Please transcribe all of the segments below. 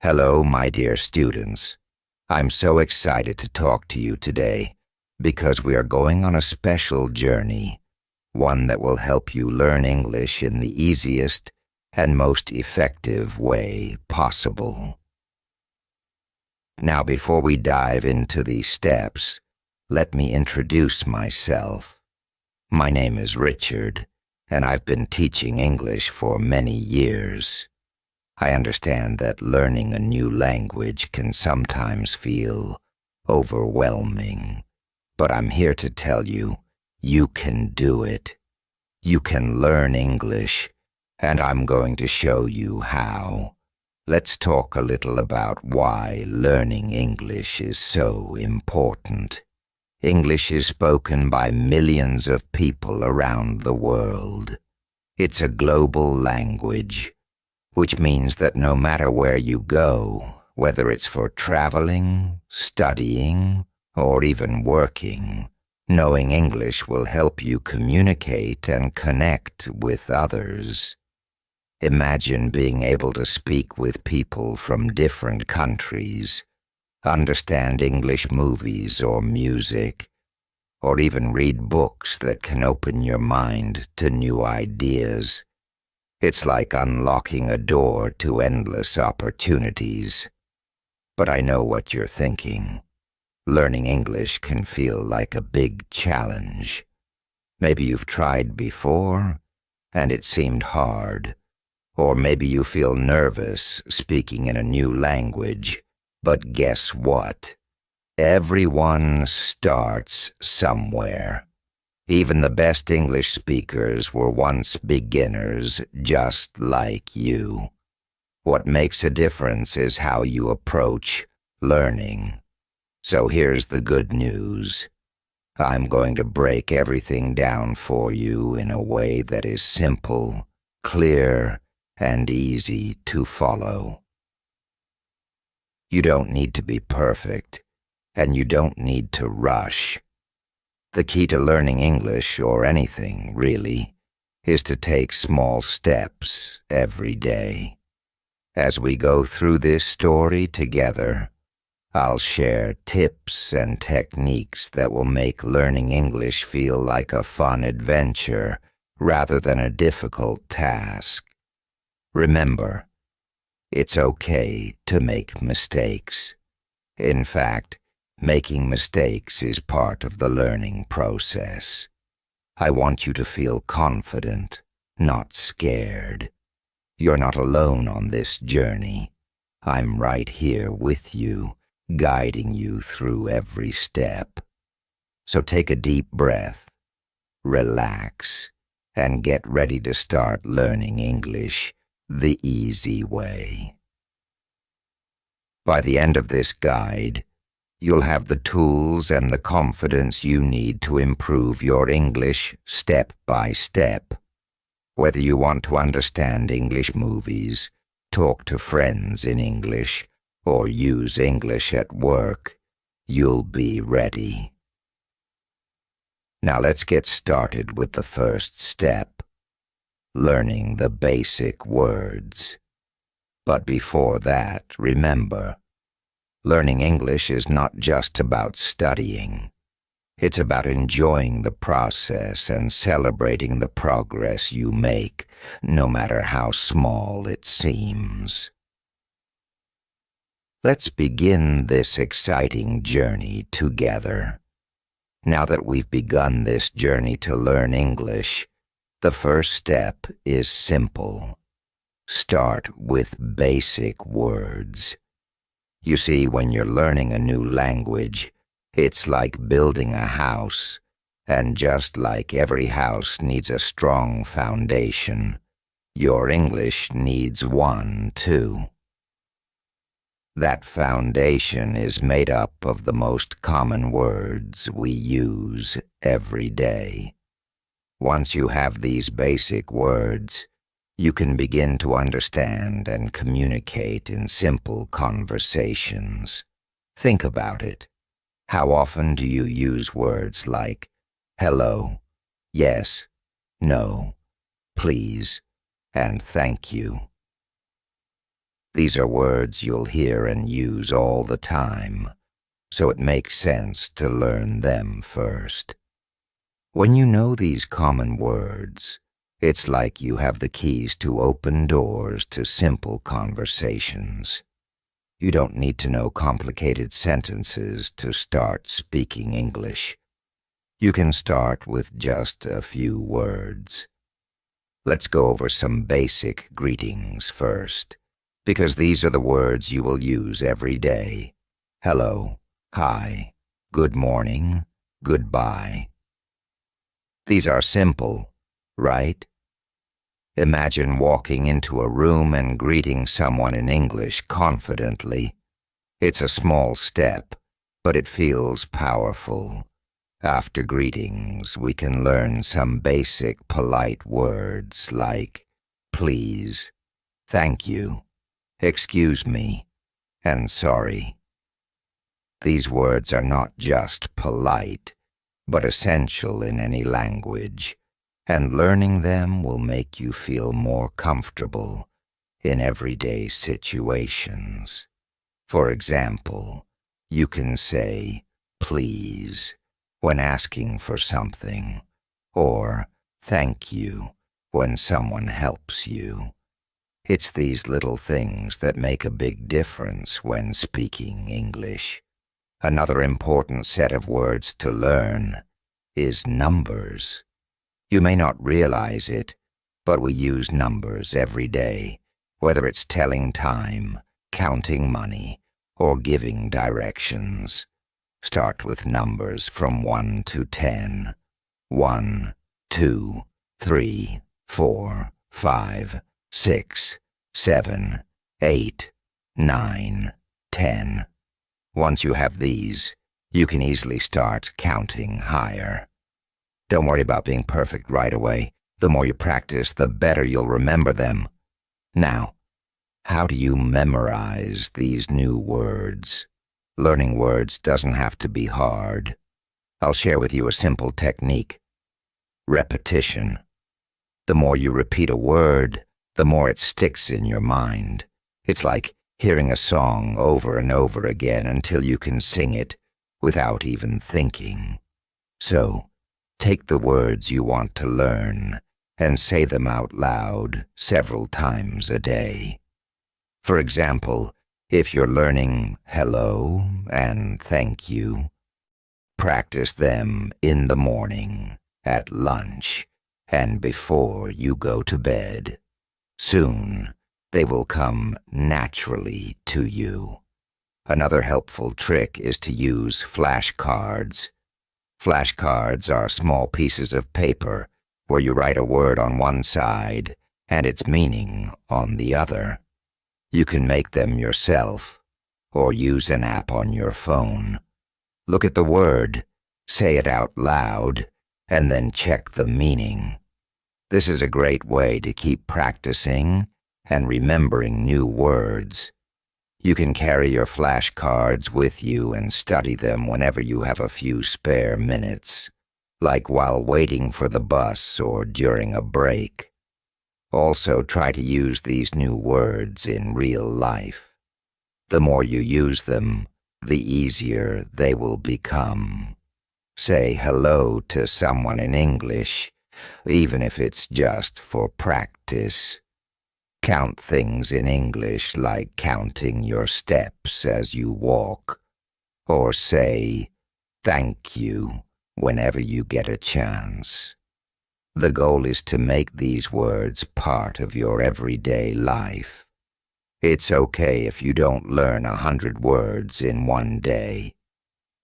Hello, my dear students. I'm so excited to talk to you today because we are going on a special journey, one that will help you learn English in the easiest and most effective way possible. Now, before we dive into these steps, let me introduce myself. My name is Richard, and I've been teaching English for many years. I understand that learning a new language can sometimes feel overwhelming, but I'm here to tell you, you can do it. You can learn English, and I'm going to show you how. Let's talk a little about why learning English is so important. English is spoken by millions of people around the world. It's a global language, which means that no matter where you go, whether it's for traveling, studying, or even working, knowing English will help you communicate and connect with others. Imagine being able to speak with people from different countries, understand English movies or music, or even read books that can open your mind to new ideas. It's like unlocking a door to endless opportunities. But I know what you're thinking. Learning English can feel like a big challenge. Maybe you've tried before, and it seemed hard. Or maybe you feel nervous speaking in a new language. But guess what? Everyone starts somewhere. Even the best English speakers were once beginners, just like you. What makes a difference is how you approach learning. So here's the good news. I'm going to break everything down for you in a way that is simple, clear, and easy to follow. You don't need to be perfect, and you don't need to rush. The key to learning English, or anything really, is to take small steps every day. As we go through this story together, I'll share tips and techniques that will make learning English feel like a fun adventure rather than a difficult task. Remember, it's okay to make mistakes. In fact, making mistakes is part of the learning process. I want you to feel confident, not scared. You're not alone on this journey. I'm right here with you, guiding you through every step. So take a deep breath, relax, and get ready to start learning English the easy way. By the end of this guide, you'll have the tools and the confidence you need to improve your English step by step. Whether you want to understand English movies, talk to friends in English, or use English at work, you'll be ready. Now let's get started with the first step, learning the basic words. But before that, remember, learning English is not just about studying. It's about enjoying the process and celebrating the progress you make, no matter how small it seems. Let's begin this exciting journey together. Now that we've begun this journey to learn English, the first step is simple. Start with basic words. You see, when you're learning a new language, it's like building a house, and just like every house needs a strong foundation, your English needs one too. That foundation is made up of the most common words we use every day. Once you have these basic words, you can begin to understand and communicate in simple conversations. Think about it. How often do you use words like hello, yes, no, please, and thank you? These are words you'll hear and use all the time, so it makes sense to learn them first. When you know these common words, it's like you have the keys to open doors to simple conversations. You don't need to know complicated sentences to start speaking English. You can start with just a few words. Let's go over some basic greetings first, because these are the words you will use every day. Hello, hi, good morning, goodbye. These are simple, right? Imagine walking into a room and greeting someone in English confidently. It's a small step, but it feels powerful. After greetings, we can learn some basic polite words like please, thank you, excuse me, and sorry. These words are not just polite, but essential in any language, and learning them will make you feel more comfortable in everyday situations. For example, you can say, please, when asking for something, or thank you when someone helps you. It's these little things that make a big difference when speaking English. Another important set of words to learn is numbers. You may not realize it, but we use numbers every day, whether it's telling time, counting money, or giving directions. Start with numbers from 1 to 10. 1, 2, 3, 4, 5, 6, 7, 8, 9, 10. Once you have these, you can easily start counting higher. Don't worry about being perfect right away. The more you practice, the better you'll remember them. Now, how do you memorize these new words? Learning words doesn't have to be hard. I'll share with you a simple technique. Repetition. The more you repeat a word, the more it sticks in your mind. It's like hearing a song over and over again until you can sing it without even thinking. So, take the words you want to learn and say them out loud several times a day. For example, if you're learning hello and thank you, practice them in the morning, at lunch, and before you go to bed. Soon, they will come naturally to you. Another helpful trick is to use flashcards. Flashcards are small pieces of paper where you write a word on one side and its meaning on the other. You can make them yourself or use an app on your phone. Look at the word, say it out loud, and then check the meaning. This is a great way to keep practicing and remembering new words. You can carry your flashcards with you and study them whenever you have a few spare minutes, like while waiting for the bus or during a break. Also, try to use these new words in real life. The more you use them, the easier they will become. Say hello to someone in English, even if it's just for practice. Count things in English like counting your steps as you walk, or say thank you whenever you get a chance. The goal is to make these words part of your everyday life. It's okay if you don't learn 100 words in one day.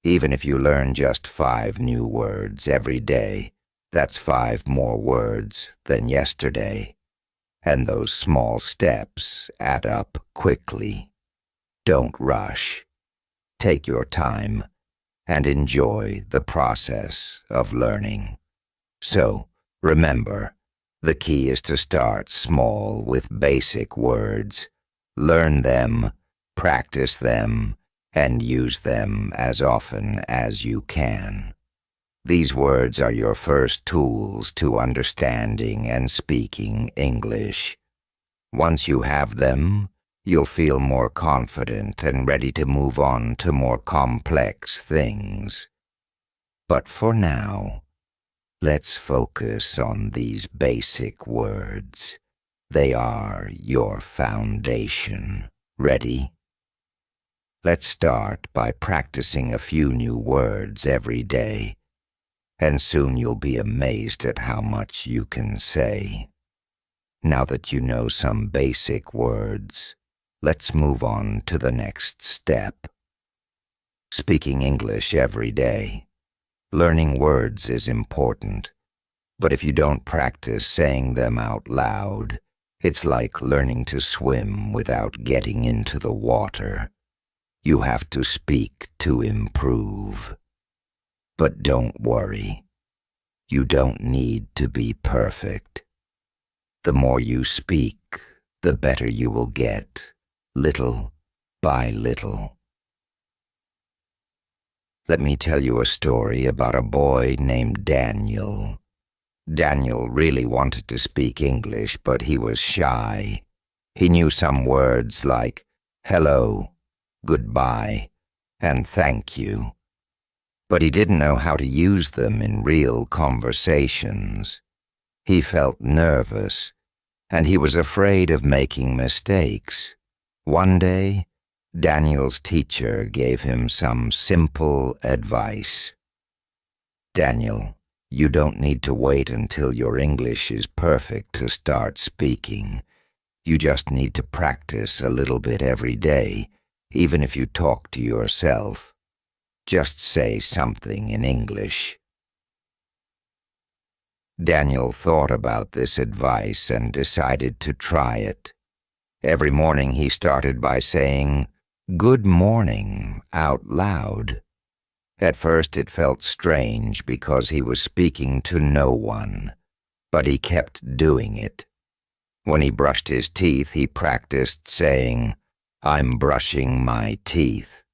Even if you learn just 5 new words every day, that's 5 more words than yesterday. And those small steps add up quickly. Don't rush. Take your time and enjoy the process of learning. So, remember, the key is to start small with basic words. Learn them, practice them, and use them as often as you can. These words are your first tools to understanding and speaking English. Once you have them, you'll feel more confident and ready to move on to more complex things. But for now, let's focus on these basic words. They are your foundation. Ready? Let's start by practicing a few new words every day, and soon you'll be amazed at how much you can say. Now that you know some basic words, let's move on to the next step. Speaking English every day. Learning words is important, but if you don't practice saying them out loud, it's like learning to swim without getting into the water. You have to speak to improve. But don't worry. You don't need to be perfect. The more you speak, the better you will get, little by little. Let me tell you a story about a boy named Daniel. Daniel really wanted to speak English, but he was shy. He knew some words like hello, goodbye, and thank you, but he didn't know how to use them in real conversations. He felt nervous, and he was afraid of making mistakes. One day, Daniel's teacher gave him some simple advice. Daniel, you don't need to wait until your English is perfect to start speaking. You just need to practice a little bit every day, even if you talk to yourself. Just say something in English. Daniel thought about this advice and decided to try it. Every morning he started by saying, "Good morning," out loud. At first it felt strange because he was speaking to no one, but he kept doing it. When he brushed his teeth, he practiced saying, "I'm brushing my teeth."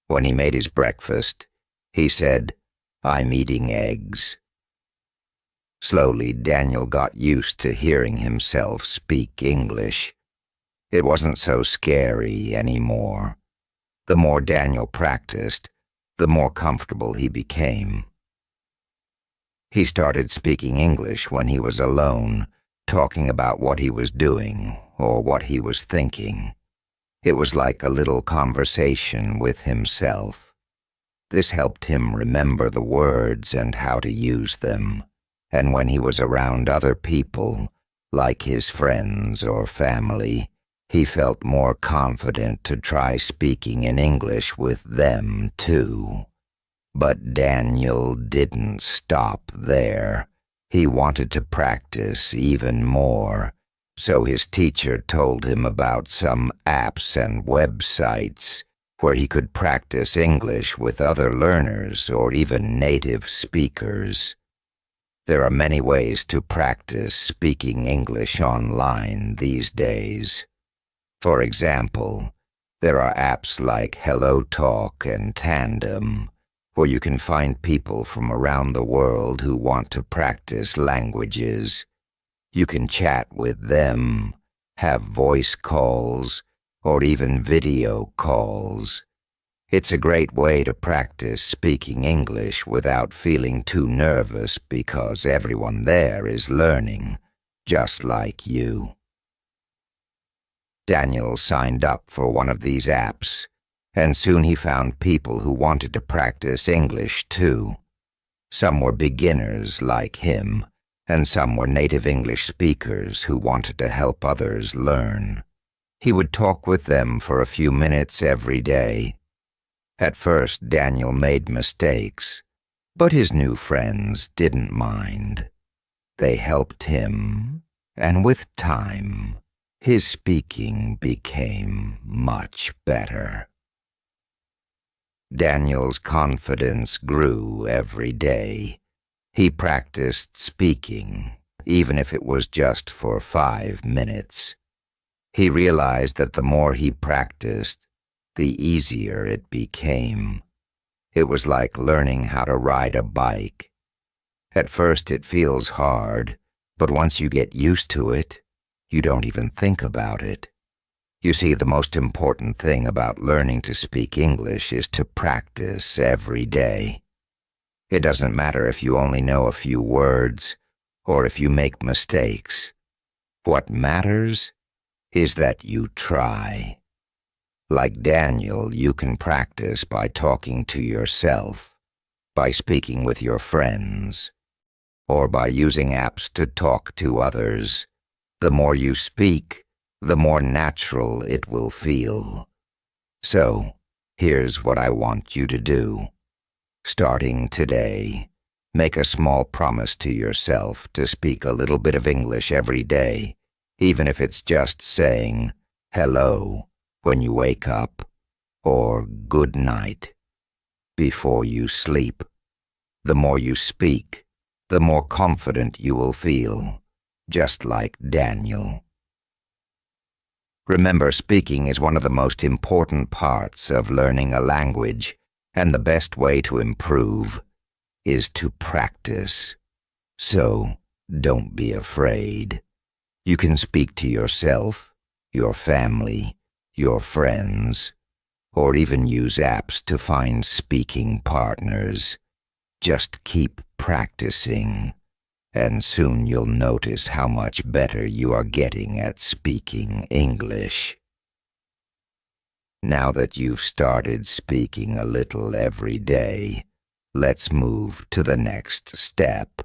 When he made his breakfast, he said, "I'm eating eggs." Slowly, Daniel got used to hearing himself speak English. It wasn't so scary anymore. The more Daniel practiced, the more comfortable he became. He started speaking English when he was alone, talking about what he was doing or what he was thinking. It was like a little conversation with himself. This helped him remember the words and how to use them, and when he was around other people, like his friends or family, he felt more confident to try speaking in English with them too. But Daniel didn't stop there. He wanted to practice even more, so his teacher told him about some apps and websites where he could practice English with other learners or even native speakers. There are many ways to practice speaking English online these days. For example, there are apps like HelloTalk and Tandem, where you can find people from around the world who want to practice languages. You can chat with them, have voice calls, or even video calls. It's a great way to practice speaking English without feeling too nervous because everyone there is learning, just like you. Daniel signed up for one of these apps, and soon he found people who wanted to practice English too. Some were beginners like him, and some were native English speakers who wanted to help others learn. He would talk with them for a few minutes every day. At first, Daniel made mistakes, but his new friends didn't mind. They helped him, and with time, his speaking became much better. Daniel's confidence grew every day. He practiced speaking, even if it was just for 5 minutes. He realized that the more he practiced, the easier it became. It was like learning how to ride a bike. At first it feels hard, but once you get used to it, you don't even think about it. You see, the most important thing about learning to speak English is to practice every day. It doesn't matter if you only know a few words or if you make mistakes. What matters is that you try. Like Daniel, you can practice by talking to yourself, by speaking with your friends, or by using apps to talk to others. The more you speak, the more natural it will feel. So, here's what I want you to do. Starting today, make a small promise to yourself to speak a little bit of English every day, even if it's just saying hello when you wake up, or good night before you sleep. The more you speak, the more confident you will feel, just like Daniel. Remember, speaking is one of the most important parts of learning a language, and the best way to improve is to practice. So, don't be afraid. You can speak to yourself, your family, your friends, or even use apps to find speaking partners. Just keep practicing, and soon you'll notice how much better you are getting at speaking English. Now that you've started speaking a little every day, let's move to the next step.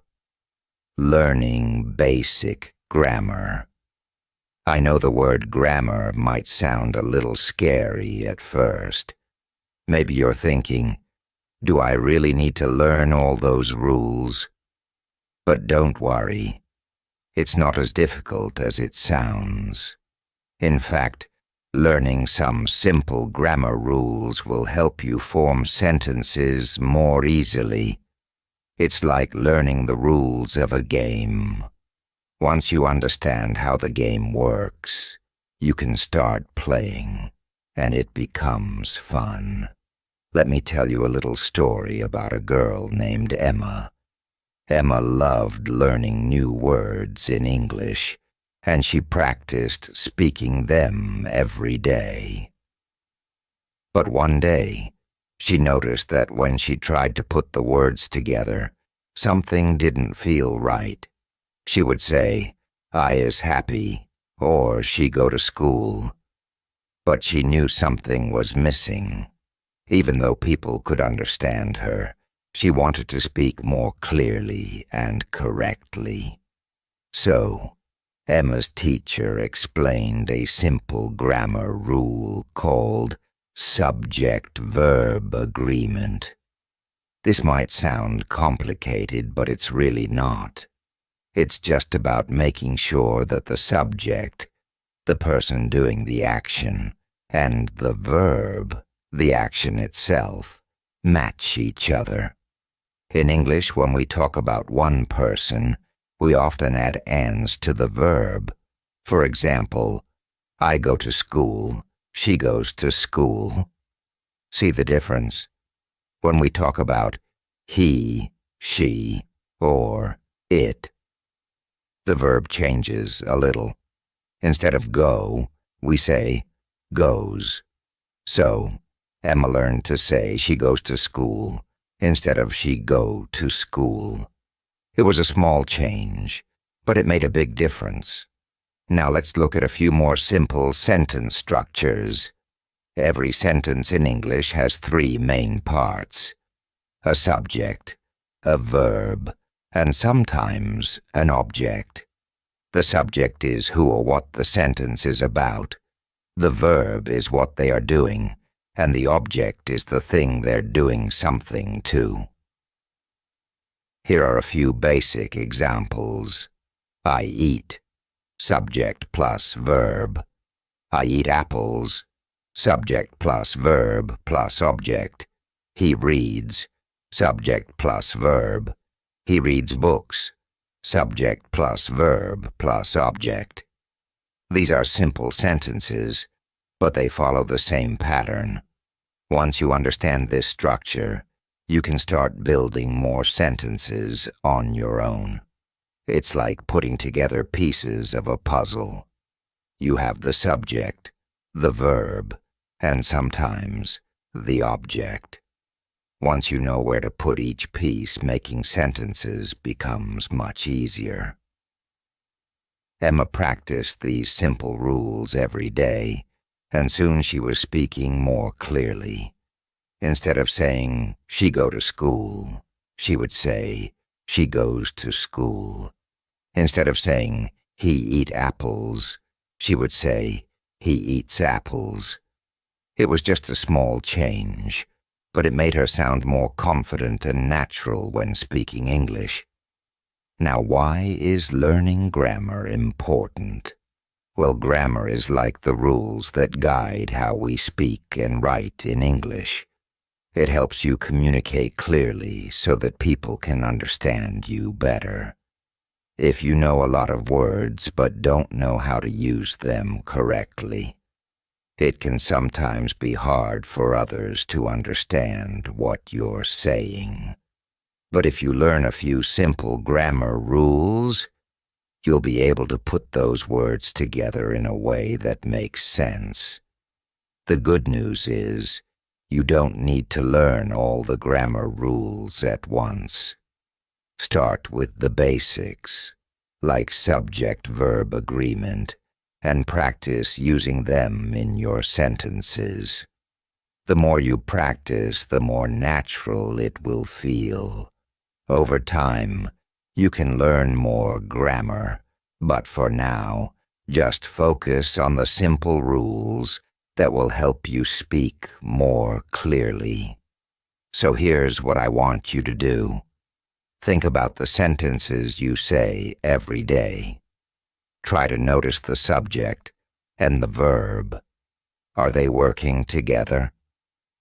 Learning basic grammar. I know the word grammar might sound a little scary at first. Maybe you're thinking, do I really need to learn all those rules? But don't worry. It's not as difficult as it sounds. In fact, learning some simple grammar rules will help you form sentences more easily. It's like learning the rules of a game. Once you understand how the game works, you can start playing, and it becomes fun. Let me tell you a little story about a girl named Emma. Emma loved learning new words in English, and she practiced speaking them every day. But one day, she noticed that when she tried to put the words together, something didn't feel right. She would say, "I is happy," or "she go to school." But she knew something was missing. Even though people could understand her, she wanted to speak more clearly and correctly. So, Emma's teacher explained a simple grammar rule called subject-verb agreement. This might sound complicated, but it's really not. It's just about making sure that the subject, the person doing the action, and the verb, the action itself, match each other. In English, when we talk about one person, we often add ands to the verb. For example, I go to school, she goes to school. See the difference? When we talk about he, she, or it, the verb changes a little. Instead of go, we say goes. So, Emma learned to say she goes to school instead of she go to school. It was a small change, but it made a big difference. Now let's look at a few more simple sentence structures. Every sentence in English has three main parts: a subject, a verb, and sometimes an object. The subject is who or what the sentence is about. The verb is what they are doing, and the object is the thing they're doing something to. Here are a few basic examples. I eat, subject plus verb. I eat apples, subject plus verb plus object. He reads, subject plus verb. He reads books, subject plus verb plus object. These are simple sentences, but they follow the same pattern. Once you understand this structure, you can start building more sentences on your own. It's like putting together pieces of a puzzle. You have the subject, the verb, and sometimes the object. Once you know where to put each piece, making sentences becomes much easier. Emma practiced these simple rules every day, and soon she was speaking more clearly. Instead of saying, "she go to school," she would say, "she goes to school." Instead of saying, "he eat apples," she would say, "he eats apples." It was just a small change, but it made her sound more confident and natural when speaking English. Now, why is learning grammar important? Well, grammar is like the rules that guide how we speak and write in English. It helps you communicate clearly so that people can understand you better. If you know a lot of words but don't know how to use them correctly, it can sometimes be hard for others to understand what you're saying. But if you learn a few simple grammar rules, you'll be able to put those words together in a way that makes sense. The good news is, you don't need to learn all the grammar rules at once. Start with the basics, like subject-verb agreement, and practice using them in your sentences. The more you practice, the more natural it will feel. Over time, you can learn more grammar, but for now, just focus on the simple rules that will help you speak more clearly. So here's what I want you to do. Think about the sentences you say every day. Try to notice the subject and the verb. Are they working together?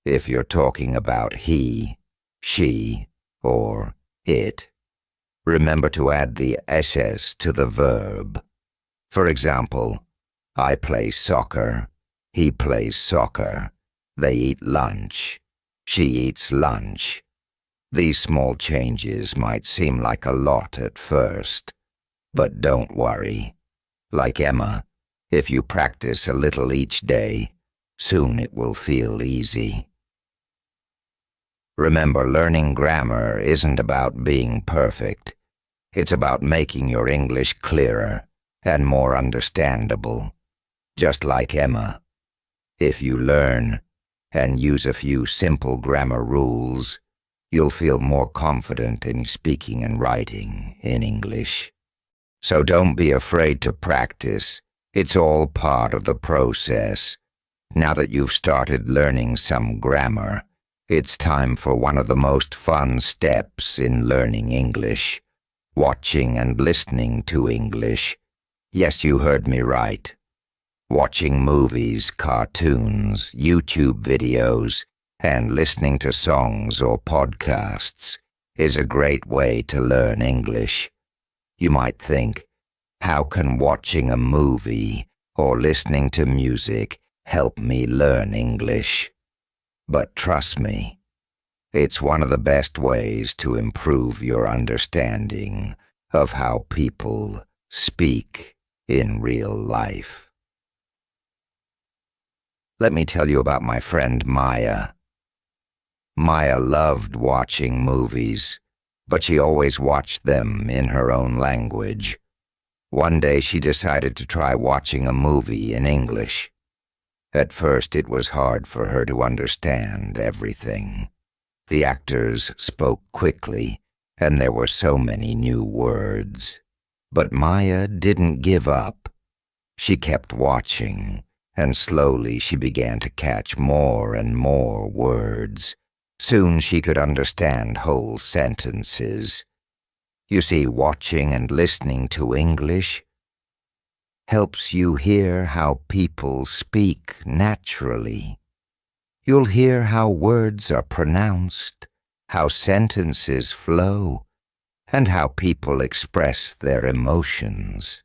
If you're talking about he, she, or it, remember to add the ss to the verb. For example, I play soccer, he plays soccer, they eat lunch, she eats lunch. These small changes might seem like a lot at first, but don't worry. Like Emma, if you practice a little each day, soon it will feel easy. Remember, learning grammar isn't about being perfect. It's about making your English clearer and more understandable. Just like Emma, if you learn and use a few simple grammar rules, you'll feel more confident in speaking and writing in English. So don't be afraid to practice. It's all part of the process. Now that you've started learning some grammar, it's time for one of the most fun steps in learning English, watching and listening to English. Yes, you heard me right. Watching movies, cartoons, YouTube videos, and listening to songs or podcasts is a great way to learn English. You might think, how can watching a movie or listening to music help me learn English? But trust me, it's one of the best ways to improve your understanding of how people speak in real life. Let me tell you about my friend Maya. Maya loved watching movies, but she always watched them in her own language. One day she decided to try watching a movie in English. At first it was hard for her to understand everything. The actors spoke quickly, and there were so many new words. But Maya didn't give up. She kept watching, and slowly she began to catch more and more words. Soon she could understand whole sentences. You see, watching and listening to English helps you hear how people speak naturally. You'll hear how words are pronounced, how sentences flow, and how people express their emotions.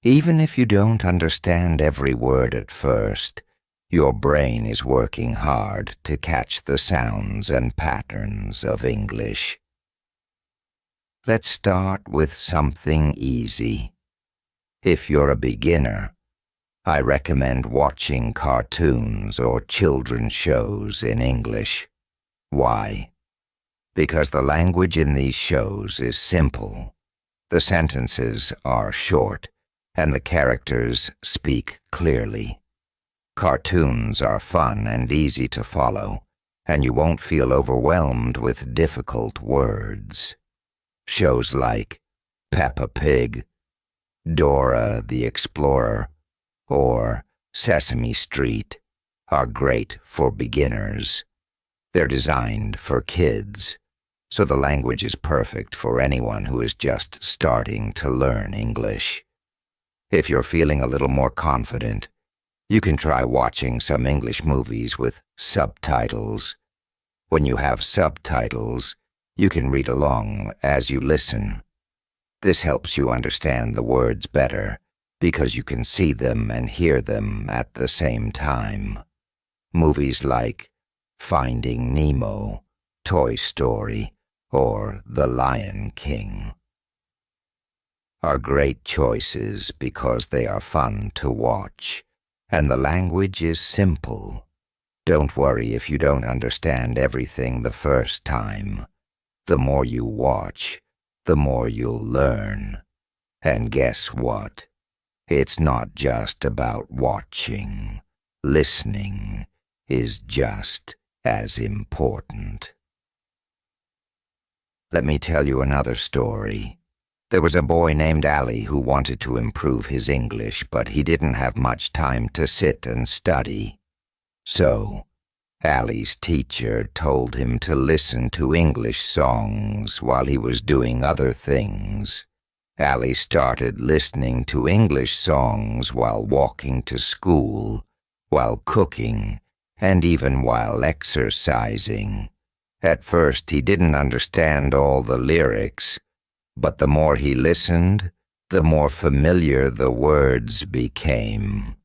Even if you don't understand every word at first, your brain is working hard to catch the sounds and patterns of English. Let's start with something easy. If you're a beginner, I recommend watching cartoons or children's shows in English. Why? Because the language in these shows is simple. The sentences are short, and the characters speak clearly. Cartoons are fun and easy to follow, and you won't feel overwhelmed with difficult words. Shows like Peppa Pig, Dora the Explorer, or Sesame Street are great for beginners. They're designed for kids, so the language is perfect for anyone who is just starting to learn English. If you're feeling a little more confident, you can try watching some English movies with subtitles. When you have subtitles, you can read along as you listen. This helps you understand the words better because you can see them and hear them at the same time. Movies like Finding Nemo, Toy Story, or The Lion King are great choices because they are fun to watch, and the language is simple. Don't worry if you don't understand everything the first time. The more you watch, the more you'll learn. And guess what? It's not just about watching. Listening is just as important. Let me tell you another story. There was a boy named Ali who wanted to improve his English, but he didn't have much time to sit and study. So, Ali's teacher told him to listen to English songs while he was doing other things. Ali started listening to English songs while walking to school, while cooking, and even while exercising. At first, he didn't understand all the lyrics, but the more he listened, the more familiar the words became.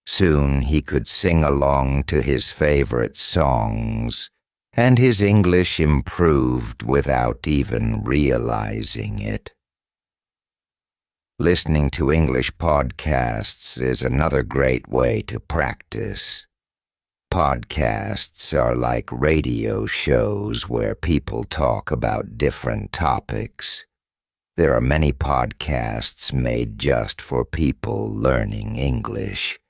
Soon he could sing along to his favorite songs, and his English improved without even realizing it. Listening to English podcasts is another great way to practice. Podcasts are like radio shows where people talk about different topics. There are many podcasts made just for people learning English.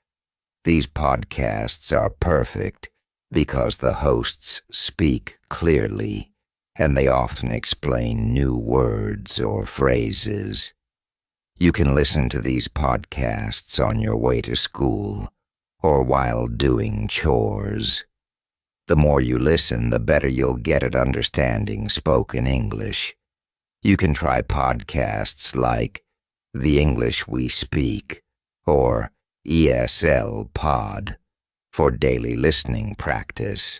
These podcasts are perfect because the hosts speak clearly, and they often explain new words or phrases. You can listen to these podcasts on your way to school or while doing chores. The more you listen, the better you'll get at understanding spoken English. You can try podcasts like The English We Speak or ESL Pod for daily listening practice.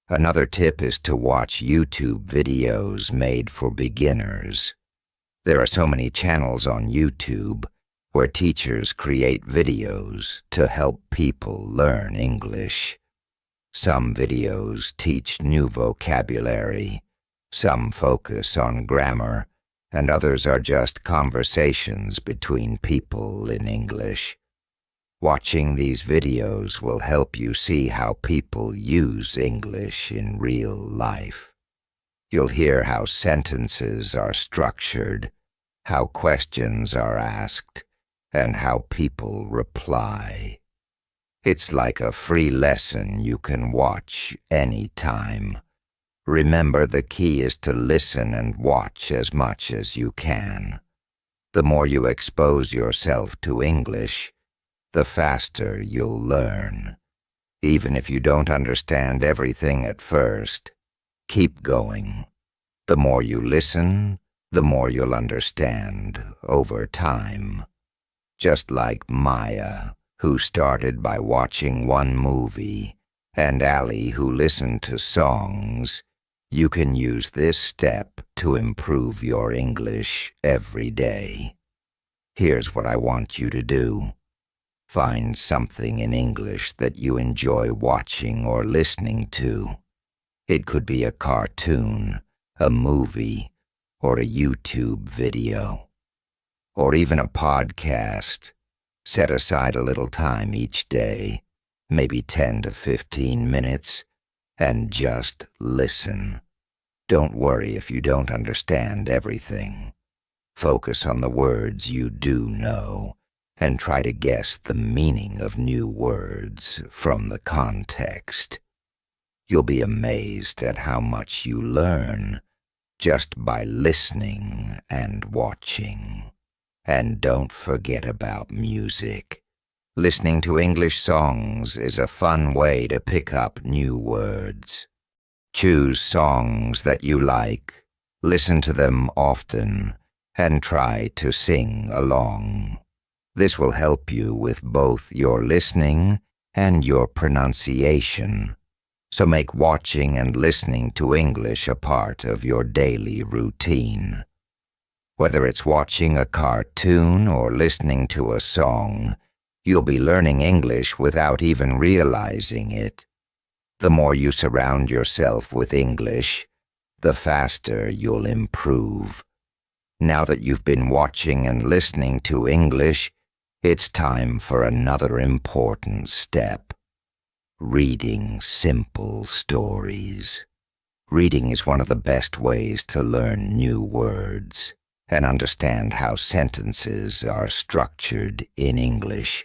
Another tip is to watch YouTube videos made for beginners. There are so many channels on YouTube where teachers create videos to help people learn English. Some videos teach new vocabulary, some focus on grammar, and others are just conversations between people in English. Watching these videos will help you see how people use English in real life. You'll hear how sentences are structured, how questions are asked, and how people reply. It's like a free lesson you can watch anytime. Remember, the key is to listen and watch as much as you can. The more you expose yourself to English, the faster you'll learn. Even if you don't understand everything at first, keep going. The more you listen, the more you'll understand over time. Just like Maya, who started by watching one movie, and Ali, who listened to songs, you can use this step to improve your English every day. Here's what I want you to do. Find something in English that you enjoy watching or listening to. It could be a cartoon, a movie, or a YouTube video, or even a podcast. Set aside a little time each day, maybe 10 to 15 minutes, and just listen. Don't worry if you don't understand everything. Focus on the words you do know, and try to guess the meaning of new words from the context. You'll be amazed at how much you learn just by listening and watching. And don't forget about music. Listening to English songs is a fun way to pick up new words. Choose songs that you like, listen to them often, and try to sing along. This will help you with both your listening and your pronunciation. So make watching and listening to English a part of your daily routine. Whether it's watching a cartoon or listening to a song, you'll be learning English without even realizing it. The more you surround yourself with English, the faster you'll improve. Now that you've been watching and listening to English, it's time for another important step. Reading simple stories. Reading is one of the best ways to learn new words and understand how sentences are structured in English.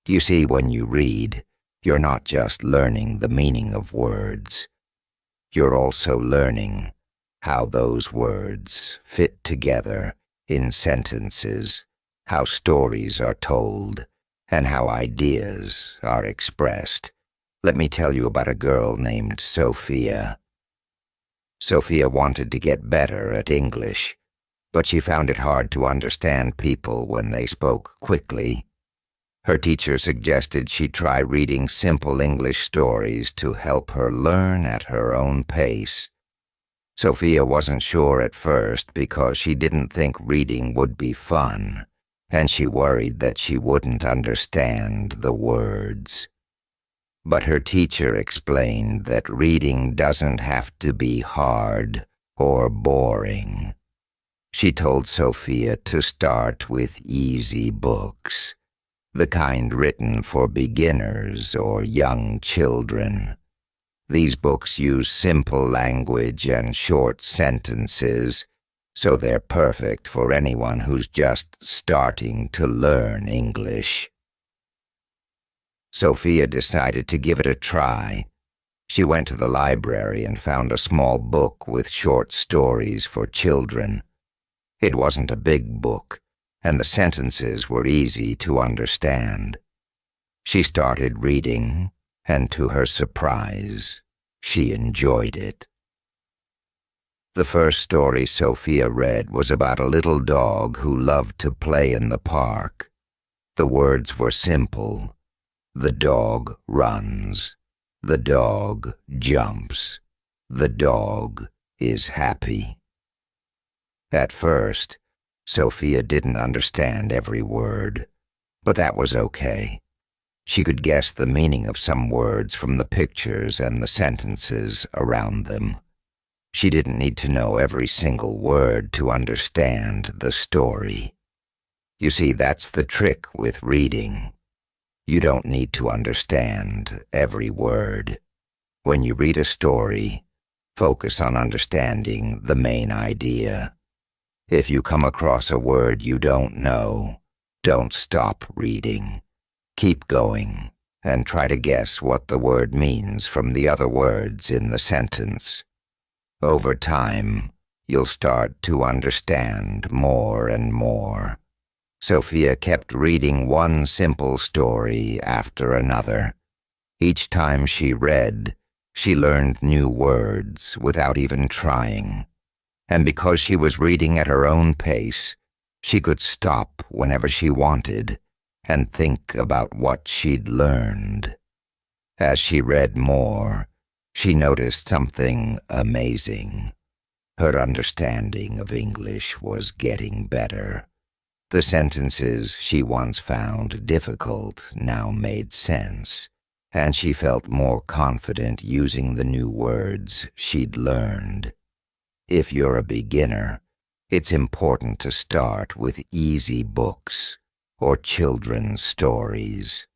You see, when you read, you're not just learning the meaning of words. You're also learning how those words fit together in sentences, how stories are told, and how ideas are expressed. Let me tell you about a girl named Sophia. Sophia wanted to get better at English, but she found it hard to understand people when they spoke quickly. Her teacher suggested she try reading simple English stories to help her learn at her own pace. Sophia wasn't sure at first because she didn't think reading would be fun, and she worried that she wouldn't understand the words. But her teacher explained that reading doesn't have to be hard or boring. She told Sophia to start with easy books, the kind written for beginners or young children. These books use simple language and short sentences, so they're perfect for anyone who's just starting to learn English. Sophia decided to give it a try. She went to the library and found a small book with short stories for children. It wasn't a big book, and the sentences were easy to understand. She started reading, and to her surprise, she enjoyed it. The first story Sophia read was about a little dog who loved to play in the park. The words were simple. The dog runs. The dog jumps. The dog is happy. At first, Sophia didn't understand every word, but that was okay. She could guess the meaning of some words from the pictures and the sentences around them. She didn't need to know every single word to understand the story. You see, that's the trick with reading. You don't need to understand every word. When you read a story, focus on understanding the main idea. If you come across a word you don't know, don't stop reading. Keep going and try to guess what the word means from the other words in the sentence. Over time, you'll start to understand more and more. Sophia kept reading one simple story after another. Each time she read, she learned new words without even trying. And because she was reading at her own pace, she could stop whenever she wanted and think about what she'd learned. As she read more, she noticed something amazing. Her understanding of English was getting better. The sentences she once found difficult now made sense, and she felt more confident using the new words she'd learned. If you're a beginner, it's important to start with easy books. or children's stories.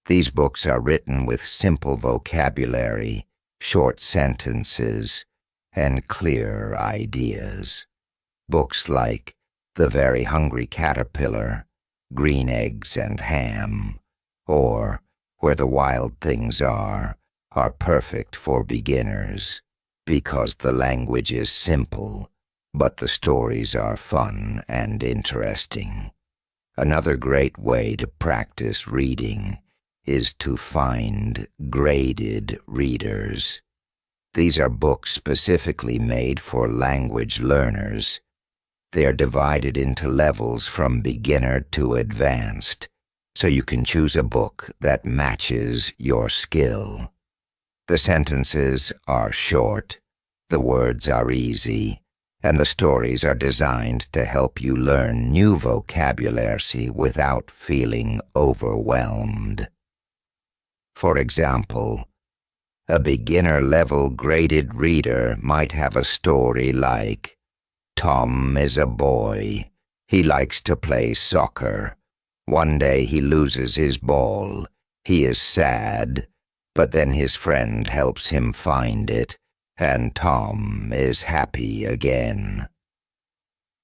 These books are written with simple vocabulary, short sentences, and clear ideas. Books like The Very Hungry Caterpillar, Green Eggs and Ham, or Where the Wild Things Are perfect for beginners because the language is simple, but the stories are fun and interesting. Another great way to practice reading is to find graded readers. These are books specifically made for language learners. They are divided into levels from beginner to advanced, so you can choose a book that matches your skill. The sentences are short, the words are easy, and the stories are designed to help you learn new vocabulary without feeling overwhelmed. For example, a beginner-level graded reader might have a story like, Tom is a boy. He likes to play soccer. One day he loses his ball. He is sad, but then his friend helps him find it, and Tom is happy again.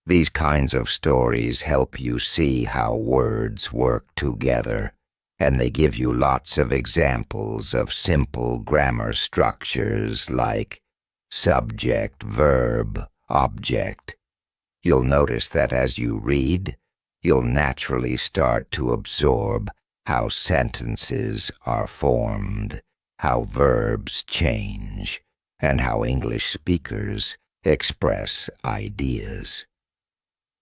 These kinds of stories help you see how words work together, and they give you lots of examples of simple grammar structures like subject, verb, object. You'll notice that as you read, you'll naturally start to absorb how sentences are formed, how verbs change, and how English speakers express ideas.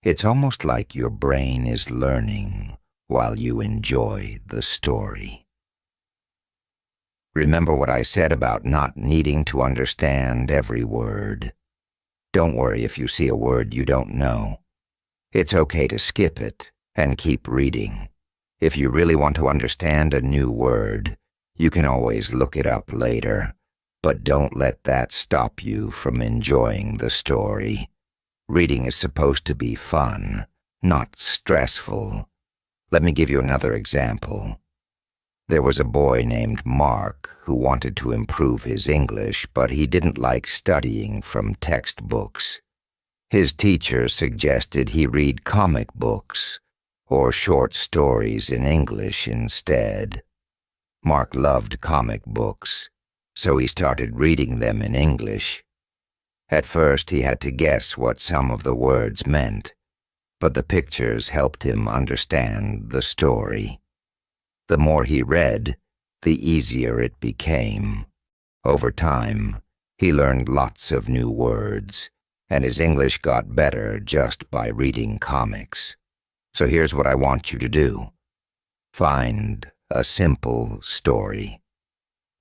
It's almost like your brain is learning while you enjoy the story. Remember what I said about not needing to understand every word. Don't worry if you see a word you don't know. It's okay to skip it and keep reading. If you really want to understand a new word, you can always look it up later, but don't let that stop you from enjoying the story. Reading is supposed to be fun, not stressful. Let me give you another example. There was a boy named Mark who wanted to improve his English, but he didn't like studying from textbooks. His teacher suggested he read comic books or short stories in English instead. Mark loved comic books, so he started reading them in English. At first he had to guess what some of the words meant, but the pictures helped him understand the story. The more he read, the easier it became. Over time, he learned lots of new words, and his English got better just by reading comics. So here's what I want you to do. Find a simple story.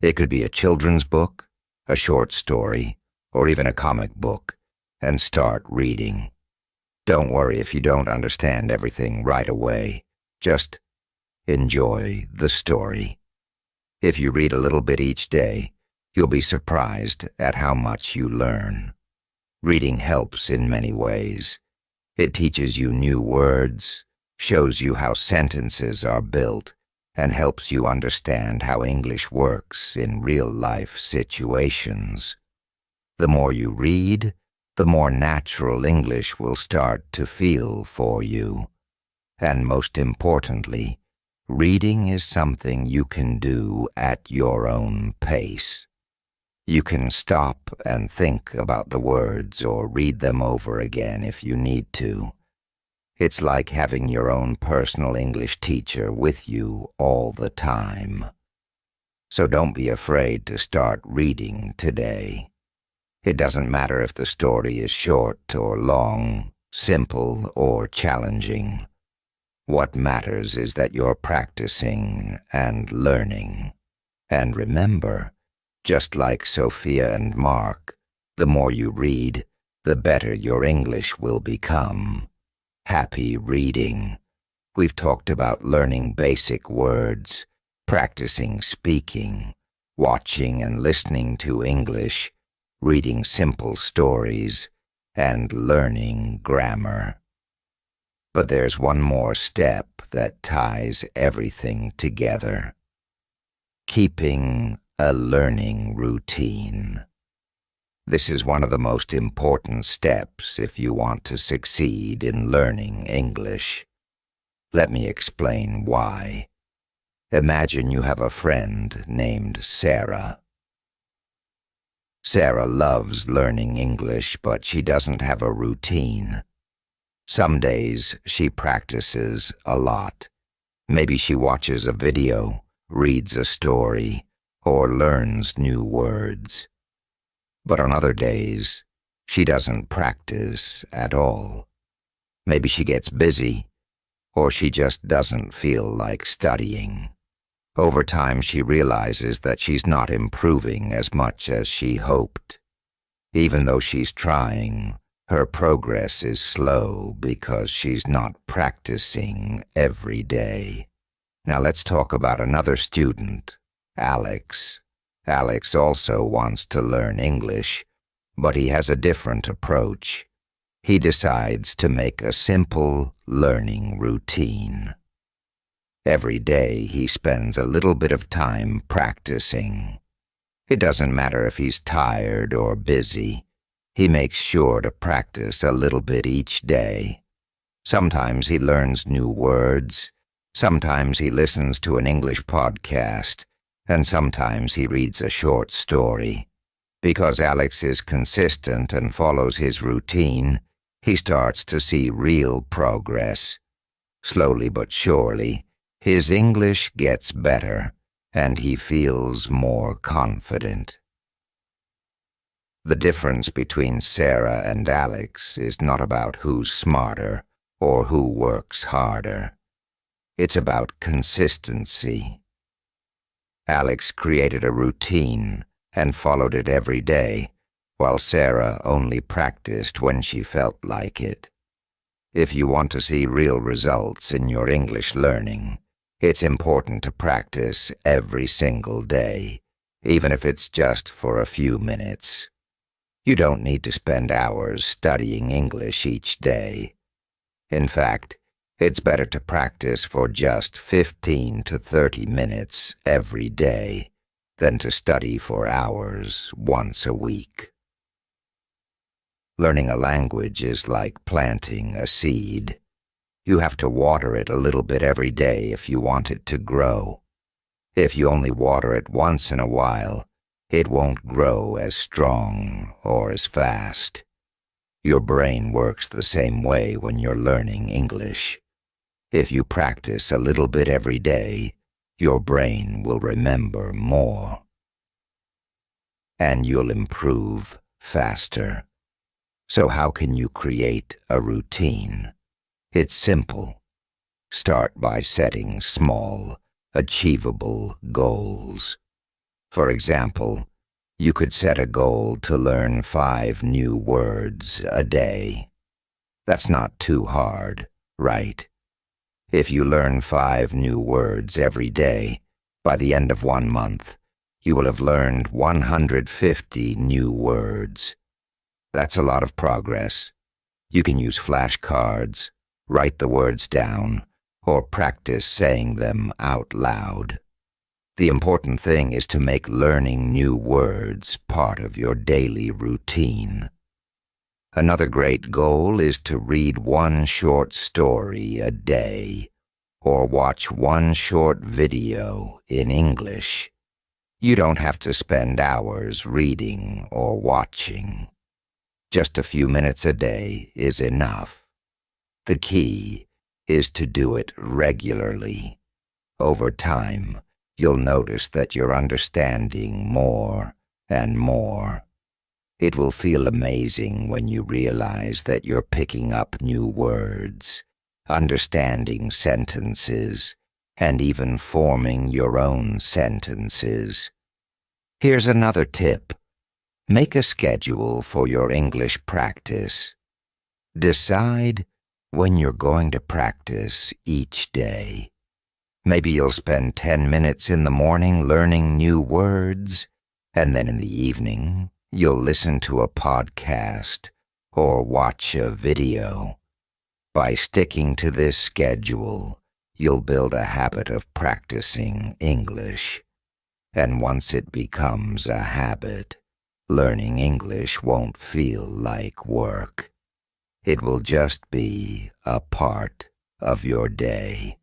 It could be a children's book, a short story, or even a comic book, and start reading. Don't worry if you don't understand everything right away. Just enjoy the story. If you read a little bit each day, you'll be surprised at how much you learn. Reading helps in many ways. It teaches you new words, shows you how sentences are built, and helps you understand how English works in real-life situations. The more you read, the more natural English will start to feel for you. And most importantly, reading is something you can do at your own pace. You can stop and think about the words or read them over again if you need to. It's like having your own personal English teacher with you all the time. So don't be afraid to start reading today. It doesn't matter if the story is short or long, simple or challenging. What matters is that you're practicing and learning. And remember, just like Sophia and Mark, the more you read, the better your English will become. Happy reading. We've talked about learning basic words, practicing speaking, watching and listening to English, reading simple stories, and learning grammar. But there's one more step that ties everything together. Keeping a learning routine. This is one of the most important steps if you want to succeed in learning English. Let me explain why. Imagine you have a friend named Sarah. Sarah loves learning English, but she doesn't have a routine. Some days she practices a lot. Maybe she watches a video, reads a story, or learns new words. But on other days, she doesn't practice at all. Maybe she gets busy, or she just doesn't feel like studying. Over time, she realizes that she's not improving as much as she hoped. Even though she's trying, her progress is slow because she's not practicing every day. Now let's talk about another student, Alex. Alex also wants to learn English, but he has a different approach. He decides to make a simple learning routine. Every day he spends a little bit of time practicing. It doesn't matter if he's tired or busy. He makes sure to practice a little bit each day. Sometimes he learns new words. Sometimes he listens to an English podcast. And sometimes he reads a short story. Because Alex is consistent and follows his routine, he starts to see real progress. Slowly but surely, his English gets better, and he feels more confident. The difference between Sarah and Alex is not about who's smarter or who works harder. It's about consistency. Alex created a routine and followed it every day, while Sarah only practiced when she felt like it. If you want to see real results in your English learning, it's important to practice every single day, even if it's just for a few minutes. You don't need to spend hours studying English each day. In fact, it's better to practice for just 15 to 30 minutes every day than to study for hours once a week. Learning a language is like planting a seed. You have to water it a little bit every day if you want it to grow. If you only water it once in a while, it won't grow as strong or as fast. Your brain works the same way when you're learning English. If you practice a little bit every day, your brain will remember more. And you'll improve faster. So how can you create a routine? It's simple. Start by setting small, achievable goals. For example, you could set a goal to learn 5 new words a day. That's not too hard, right? If you learn 5 new words every day, by the end of 1 month, you will have learned 150 new words. That's a lot of progress. You can use flashcards, write the words down, or practice saying them out loud. The important thing is to make learning new words part of your daily routine. Another great goal is to read 1 short story a day, or watch 1 short video in English. You don't have to spend hours reading or watching. Just a few minutes a day is enough. The key is to do it regularly. Over time, you'll notice that you're understanding more and more. It will feel amazing when you realize that you're picking up new words, understanding sentences, and even forming your own sentences. Here's another tip. Make a schedule for your English practice. Decide when you're going to practice each day. Maybe you'll spend 10 minutes in the morning learning new words, and then in the evening, you'll listen to a podcast or watch a video. By sticking to this schedule, you'll build a habit of practicing English. And once it becomes a habit, learning English won't feel like work. It will just be a part of your day.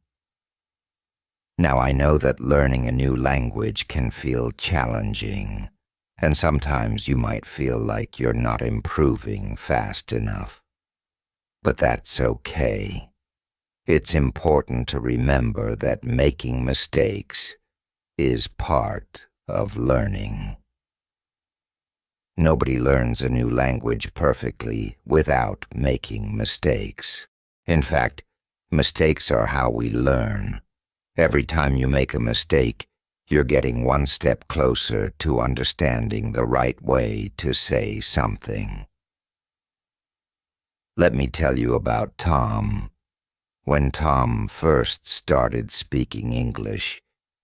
Now, I know that learning a new language can feel challenging, and sometimes you might feel like you're not improving fast enough. But that's okay. It's important to remember that making mistakes is part of learning. Nobody learns a new language perfectly without making mistakes. In fact, mistakes are how we learn. Every time you make a mistake, you're getting one step closer to understanding the right way to say something. Let me tell you about Tom. When Tom first started speaking English,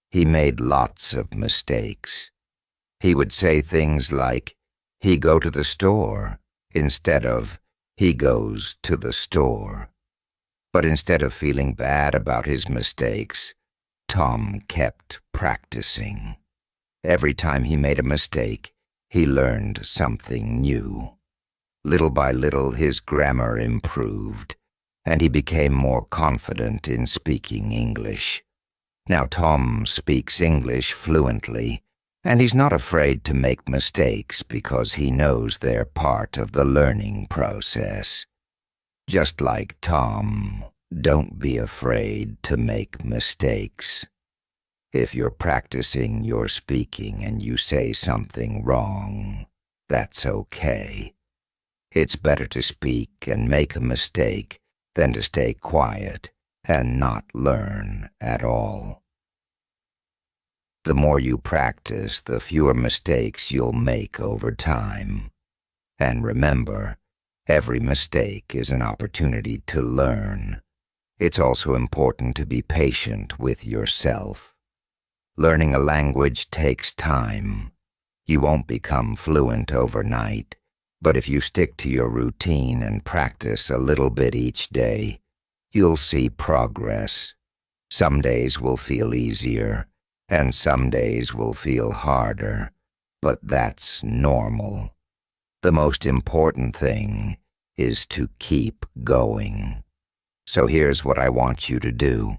he made lots of mistakes. He would say things like, "He go to the store," instead of, "He goes to the store." But instead of feeling bad about his mistakes, Tom kept practicing. Every time he made a mistake, he learned something new. Little by little, his grammar improved, and he became more confident in speaking English. Now Tom speaks English fluently, and he's not afraid to make mistakes because he knows they're part of the learning process. Just like Tom, don't be afraid to make mistakes. If you're practicing your speaking and you say something wrong, that's okay. It's better to speak and make a mistake than to stay quiet and not learn at all. The more you practice, the fewer mistakes you'll make over time. And remember, every mistake is an opportunity to learn. It's also important to be patient with yourself. Learning a language takes time. You won't become fluent overnight, but if you stick to your routine and practice a little bit each day, you'll see progress. Some days will feel easier, and some days will feel harder, but that's normal. The most important thing is to keep going. So here's what I want you to do.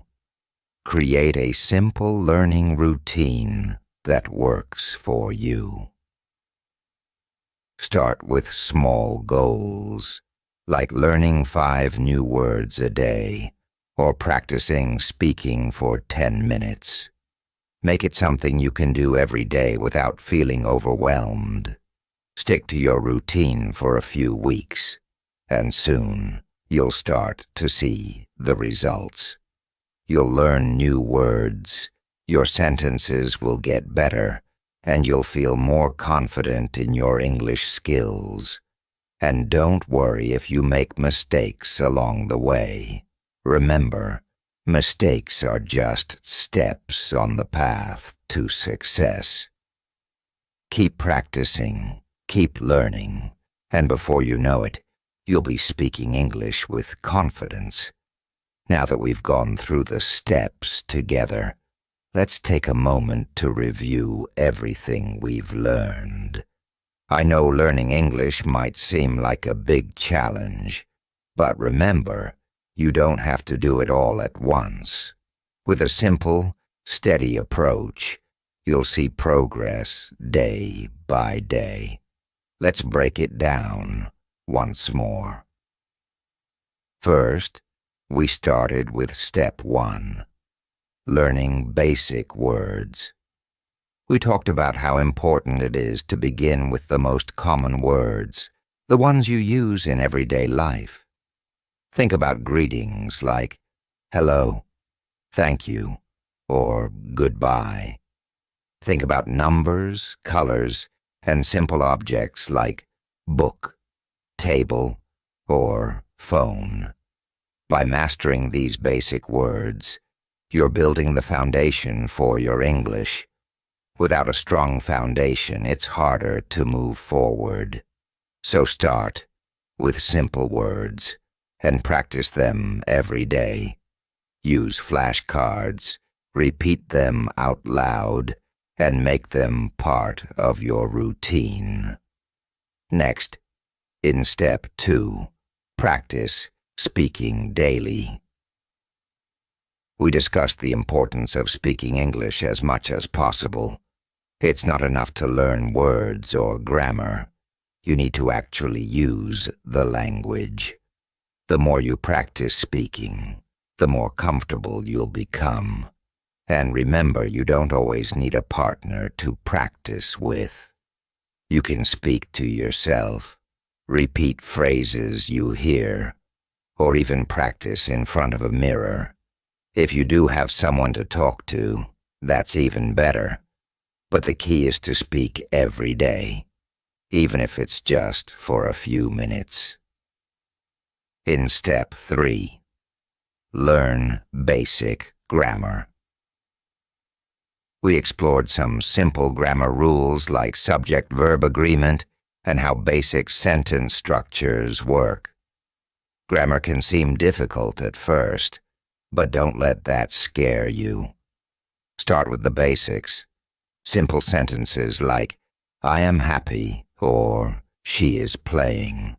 Create a simple learning routine that works for you. Start with small goals, like learning 5 new words a day, or practicing speaking for 10 minutes. Make it something you can do every day without feeling overwhelmed. Stick to your routine for a few weeks, and soon you'll start to see the results. You'll learn new words, your sentences will get better, and you'll feel more confident in your English skills. And don't worry if you make mistakes along the way. Remember, mistakes are just steps on the path to success. Keep practicing, keep learning, and before you know it, you'll be speaking English with confidence. Now that we've gone through the steps together, let's take a moment to review everything we've learned. I know learning English might seem like a big challenge, but remember, you don't have to do it all at once. With a simple, steady approach, you'll see progress day by day. Let's break it down once more. First, we started with step 1, learning basic words. We talked about how important it is to begin with the most common words, the ones you use in everyday life. Think about greetings like hello, thank you, or goodbye. Think about numbers, colors, and simple objects like book, table, or phone. By mastering these basic words, you're building the foundation for your English. Without a strong foundation, it's harder to move forward. So start with simple words and practice them every day. Use flashcards, repeat them out loud, and make them part of your routine. Next, in step 2, practice speaking daily. We discussed the importance of speaking English as much as possible. It's not enough to learn words or grammar. You need to actually use the language. The more you practice speaking, the more comfortable you'll become. And remember, you don't always need a partner to practice with. You can speak to yourself, repeat phrases you hear, or even practice in front of a mirror. If you do have someone to talk to, that's even better. But the key is to speak every day, even if it's just for a few minutes. In step 3, learn basic grammar. We explored some simple grammar rules like subject-verb agreement and how basic sentence structures work. Grammar can seem difficult at first, but don't let that scare you. Start with the basics. Simple sentences like, I am happy, or she is playing.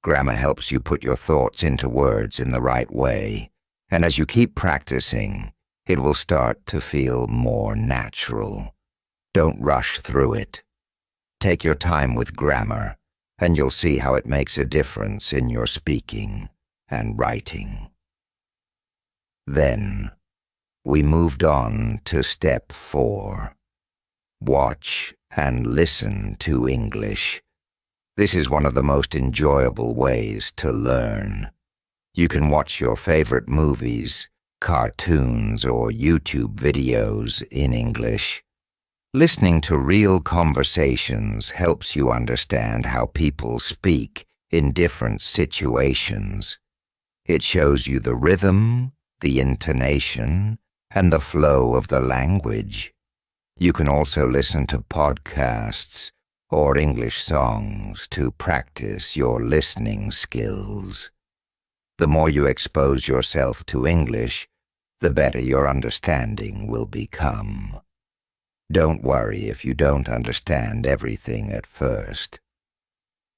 Grammar helps you put your thoughts into words in the right way, and as you keep practicing, it will start to feel more natural. Don't rush through it. Take your time with grammar, and you'll see how it makes a difference in your speaking and writing. Then, we moved on to step 4. Watch and listen to English. This is one of the most enjoyable ways to learn. You can watch your favorite movies, cartoons, or YouTube videos in English. Listening to real conversations helps you understand how people speak in different situations. It shows you the rhythm, the intonation, and the flow of the language. You can also listen to podcasts or English songs to practice your listening skills. The more you expose yourself to English, the better your understanding will become. Don't worry if you don't understand everything at first.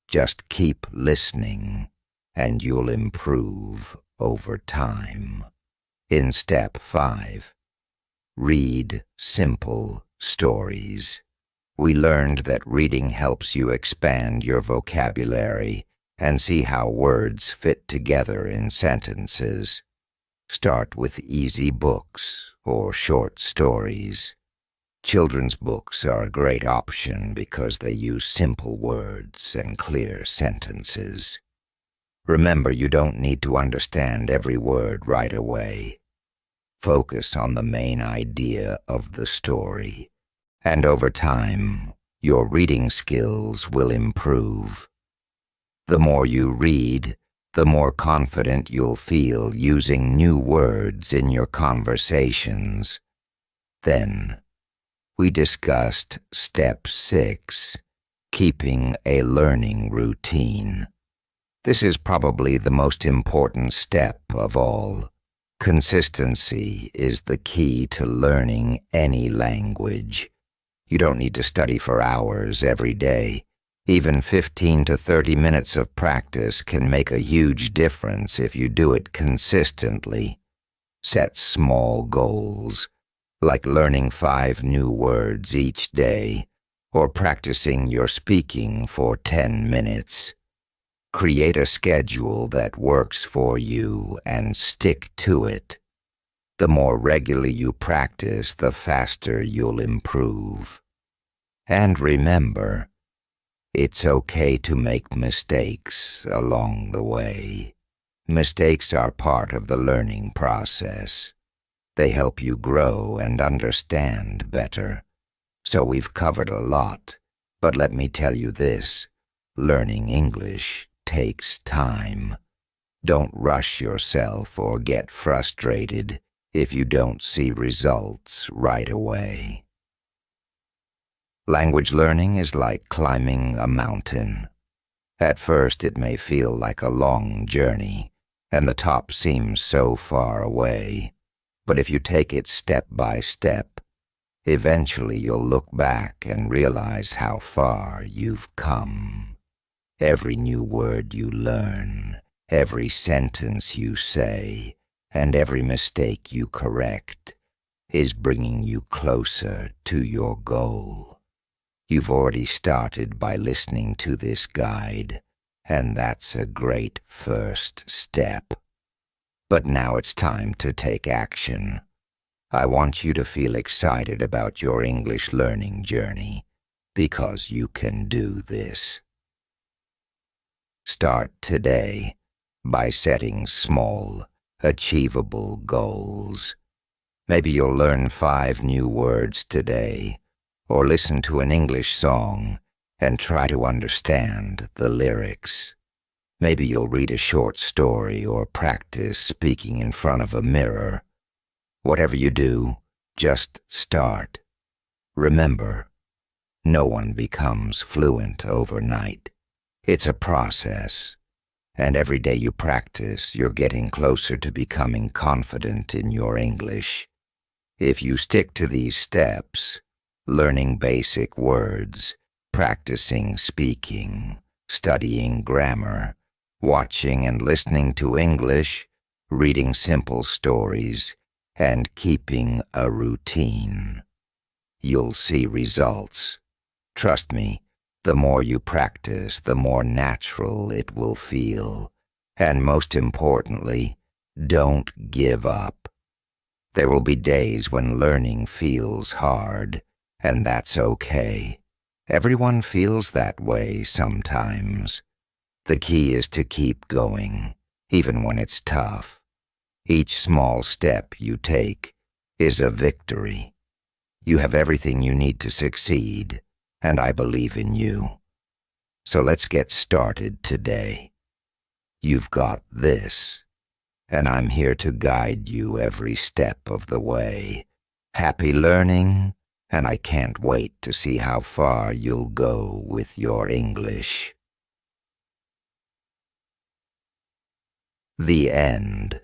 Just keep listening, and you'll improve over time. In step 5, read simple stories. We learned that reading helps you expand your vocabulary and see how words fit together in sentences. Start with easy books or short stories. Children's books are a great option because they use simple words and clear sentences. Remember, you don't need to understand every word right away. Focus on the main idea of the story, and over time, your reading skills will improve. The more you read, the more confident you'll feel using new words in your conversations. Then, we discussed step 6, keeping a learning routine. This is probably the most important step of all. Consistency is the key to learning any language. You don't need to study for hours every day. Even 15 to 30 minutes of practice can make a huge difference if you do it consistently. Set small goals, like learning 5 new words each day, or practicing your speaking for 10 minutes. Create a schedule that works for you and stick to it. The more regularly you practice, the faster you'll improve. And remember, it's okay to make mistakes along the way. Mistakes are part of the learning process. They help you grow and understand better. So we've covered a lot, but let me tell you this, learning English takes time. Don't rush yourself or get frustrated if you don't see results right away. Language learning is like climbing a mountain. At first, it may feel like a long journey, and the top seems so far away. But if you take it step by step, eventually you'll look back and realize how far you've come. Every new word you learn, every sentence you say, and every mistake you correct is bringing you closer to your goal. You've already started by listening to this guide, and that's a great first step. But now it's time to take action. I want you to feel excited about your English learning journey, because you can do this. Start today by setting small, achievable goals. Maybe you'll learn 5 new words today, or listen to an English song and try to understand the lyrics. Maybe you'll read a short story or practice speaking in front of a mirror. Whatever you do, just start. Remember, no one becomes fluent overnight. It's a process, and every day you practice, you're getting closer to becoming confident in your English. If you stick to these steps, learning basic words, practicing speaking, studying grammar, watching and listening to English, reading simple stories, and keeping a routine, you'll see results. Trust me, the more you practice, the more natural it will feel. And most importantly, don't give up. There will be days when learning feels hard, and that's okay. Everyone feels that way sometimes. The key is to keep going, even when it's tough. Each small step you take is a victory. You have everything you need to succeed, and I believe in you. So let's get started today. You've got this, and I'm here to guide you every step of the way. Happy learning, and I can't wait to see how far you'll go with your English. The end.